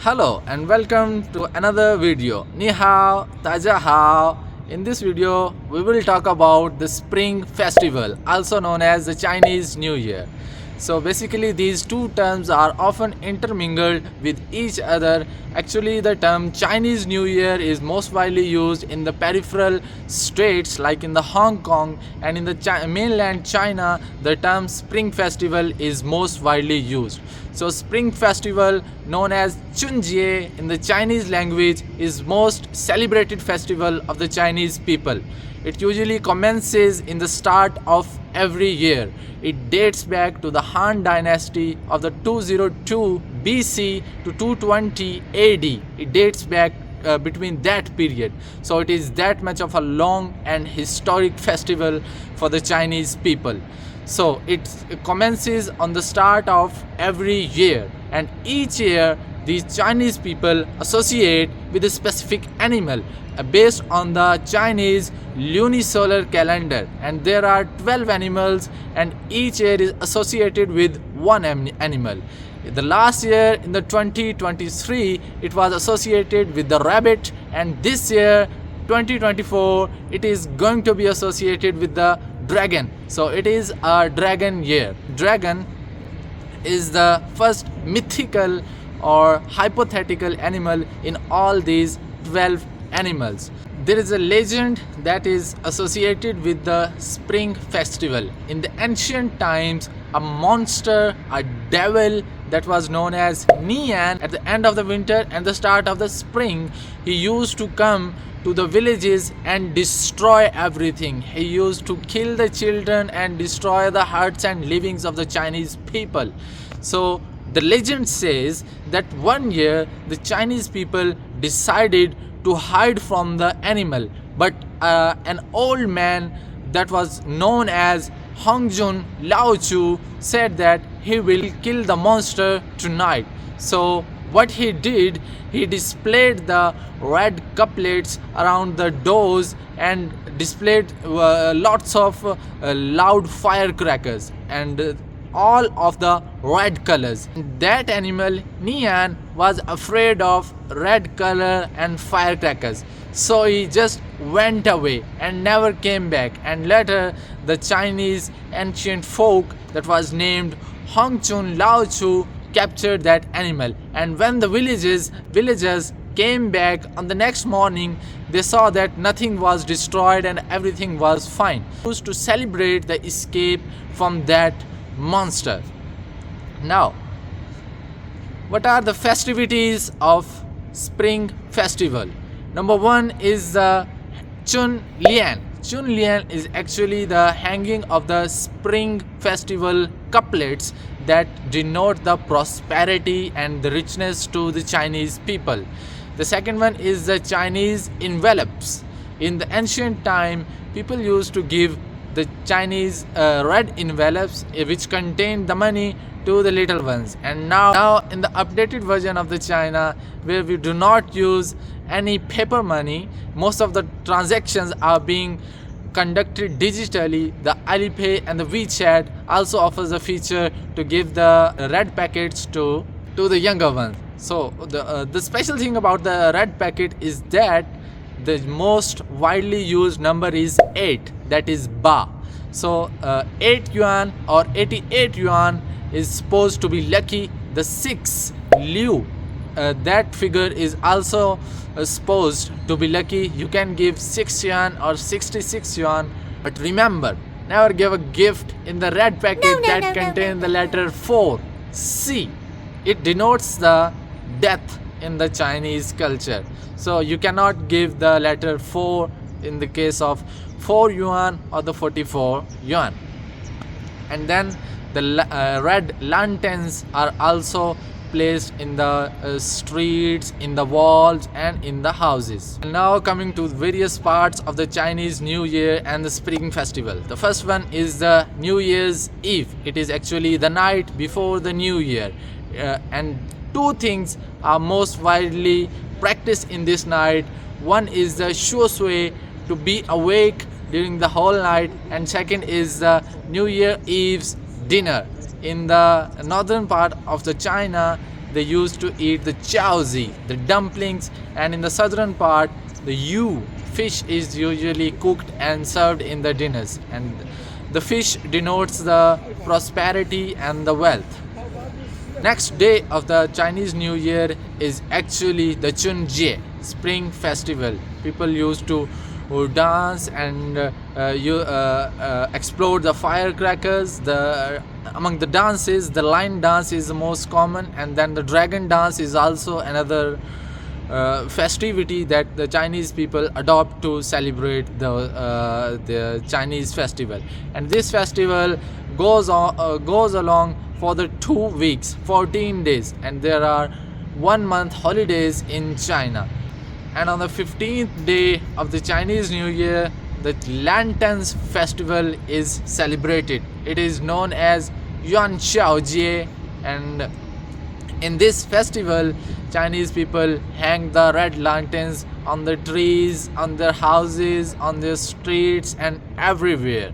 Hello and welcome to another video. Ni hao, taja hao. In this video, we will talk about the Spring Festival, also known as the Chinese New Year. So basically, these two terms are often intermingled with each other. Actually, the term Chinese New Year is most widely used in the peripheral states like in the Hong Kong, and in the mainland China, the term Spring Festival is most widely used. So Spring Festival, known as Chunjie in the Chinese language, is most celebrated festival of the Chinese people. It usually commences in the start of every year. It dates back to the Han Dynasty of the 202 BC to 220 AD. It dates back between that period. So it is that much of a long and historic festival for the Chinese people. So it commences on the start of every year, and each year these Chinese people associate with a specific animal based on the Chinese lunisolar calendar, and there are 12 animals, and each year is associated with one animal. The last year in the 2023 it was associated with the rabbit, and this year 2024 it is going to be associated with the dragon. So it is a dragon year. Dragon is the first mythical or hypothetical animal in all these 12 animals. There is a legend that is associated with the Spring Festival. In the ancient times, a monster, a devil that was known as Nian, at the end of the winter and the start of the spring, he used to come to the villages and destroy everything. He used to kill the children and destroy the hearts and livings of the Chinese people. So the legend says that one year the Chinese people decided to hide from the animal, but an old man that was known as Hongjun Laochu said that he will kill the monster tonight. So what he did, he displayed the red couplets around the doors and displayed lots of loud firecrackers and all of the red colors. That animal, Nian, was afraid of red color and firecrackers. So he just went away and never came back. And later, the Chinese ancient folk that was named Hongchun Laochu captured that animal. And when the villagers came back on the next morning, they saw that nothing was destroyed and everything was fine. Used to celebrate the escape from that monster. Now, what are the festivities of Spring Festival? Number one is the Chun Lian. Chun Lian is actually the hanging of the Spring Festival couplets that denote the prosperity and the richness to the Chinese people. The second one is the Chinese envelopes. In the ancient time, people used to give the Chinese red envelopes which contain the money to the little ones. And now in the updated version of the China, where we do not use any paper money, most of the transactions are being conducted digitally. The Alipay and the WeChat also offers a feature to give the red packets to the younger ones. So the special thing about the red packet is that the most widely used number is 8, that is ba. So 8 yuan or 88 yuan is supposed to be lucky. The 6 liu, that figure is also supposed to be lucky. You can give 6 yuan or 66 yuan, but remember, never give a gift in the red packet that contains the letter 4 C. It denotes the death in the Chinese culture. So you cannot give the letter 4 in the case of 4 yuan or the 44 yuan. And then the red lanterns are also placed in the streets, in the walls and in the houses. Now coming to various parts of the Chinese New Year and the Spring Festival. The first one is the New Year's Eve. It is actually the night before the New Year, and two things are most widely practiced in this night. One is the shuo sui, to be awake during the whole night, and second is the New Year Eve's dinner. In the northern part of the China, they used to eat the jiaozi, the dumplings, and in the southern part, the yu fish is usually cooked and served in the dinners, and the fish denotes the prosperity and the wealth. Next day of the Chinese New Year is actually the Chunjie Spring Festival. People used to dance and explode the firecrackers. Among the dances, the lion dance is the most common, and then the dragon dance is also another festivity that the Chinese people adopt to celebrate the Chinese festival. And this festival goes along for the 2 weeks, 14 days, and there are 1 month holidays in China. And on the 15th day of the Chinese New Year, the Lanterns Festival is celebrated. It is known as Yuan Xiaojie, and in this festival, Chinese people hang the red lanterns on the trees, on their houses, on their streets, and everywhere.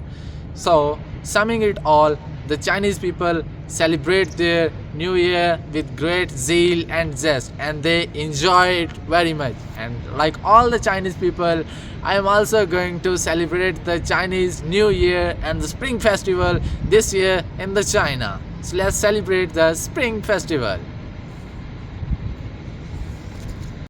So, summing it all, the Chinese people celebrate their New Year with great zeal and zest, and they enjoy it very much. And like all the Chinese people, I am also going to celebrate the Chinese New Year and the Spring Festival this year in the China. So let's celebrate the Spring Festival.